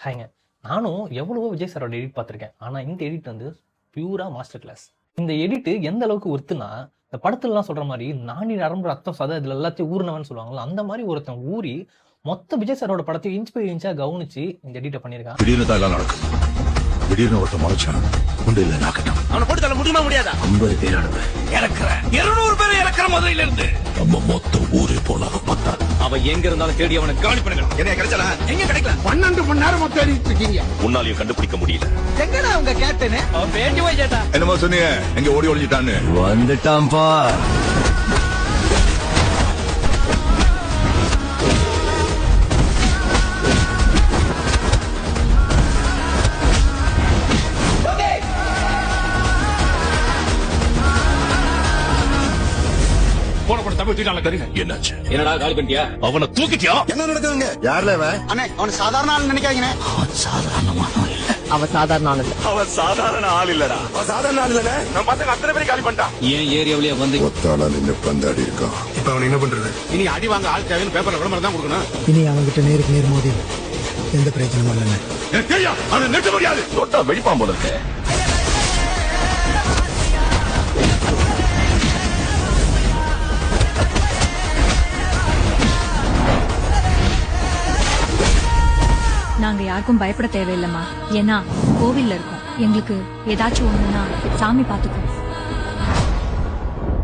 ஹாய்ங்க. நானும் எவ்வளவோ விஜய் சாரோட எடிட் பார்த்துருக்கேன். ஆனா இந்த எடிட் வந்து பியூரா மாஸ்டர் கிளாஸ். இந்த எடிட் எந்த அளவுக்கு ஒர்த்துனா, இந்த படத்துலலாம் சொல்ற மாரி நாடி நரம்பு ரத்தம் சதை இதுல எல்லாத்தையும் ஊர்னவன்னு சொல்லுவாங்கல்ல, அந்த மாரி ஒருத்தன் ஊறி மொத்த விஜய் சாரோட படத்தையும் இன்ச் பை இன்ச்சா கவனிச்சு இந்த எடிட்ட பண்ணியிருக்கான். திடீர்னு தான் எல்லாம் நடக்கும். திடீர்னு ஒருத்தன் மறைச்சான். உண்டு இல்ல நாக்கட்டும். அவனை போட்டு தள்ள முடியுமா முடியாதா? 50 பேர் அனுப்பு. இறக்குறேன். 200 பேர் இறக்குற மதுரையில இருந்து. நம்ம மொத்த ஊரே போனாலும் பத்தாது. அவன் எங்க இருந்தாலும் தேடி அவனை காலி பண்ணுங்க. என்ன கிடைச்சல? எங்க கிடைக்கல? 12 மணி நேரம் தேடிட்டு இருக்கீங்க. உன்னாலையும் கண்டுபிடிக்க முடியல. எங்கடா அவங்க கேப்டன்? அவன் பேட்டி போய் கேட்டா. என்னமோ சொன்னீங்க, எங்க ஓடி ஒளிஞ்சிட்டான்னு. வந்துட்டான் பா. போன போன தமிழ் தூக்கிட்டாங்க தெரியுங்க. என்னாச்சு? என்னடா காலி பண்ணிட்டியா? அவனை தூக்கிட்டியா? என்ன நடக்குதுங்க? யார்ல அவன்? அண்ணே, அவன் சாதாரண ஆள் நினைக்காதீங்க. அவன் சாதாரணமானவன் இல்ல. அவன் சாதாரண ஆள் இல்ல. அவன் சாதாரண ஆள் இல்லடா. அவன் சாதாரண ஆள் இல்ல. நம்ம பசங்க அத்தனை பேரை காலி பண்ணிட்டான். ஏன் ஏரியாவிலேயே வந்து ஒத்தாளா நின்னு பந்தாடி இருக்கான். இப்ப அவன் என்ன பண்றது? இனி அடி வாங்க ஆள் தேவைன்னு பேப்பர்ல விளம்பரம் தான் கொடுக்கணும். இனி அவங்கிட்ட நேருக்கு நேர் மோதி எந்த பிரயோஜனமும் இல்லைங்க. எனக்கு தெரியும். அவனை நிறுத்த முடியாது. தொட்டா வெடிப்பான் போல இருக்கு. நாங்க யாருக்கும் பயப்பட தேவையில்லைம்மா. ஏன்னா கோவில்ல இருக்கோம். எங்களுக்கு ஏதாச்சும் ஒண்ணுன்னா சாமி பாத்துக்கும்.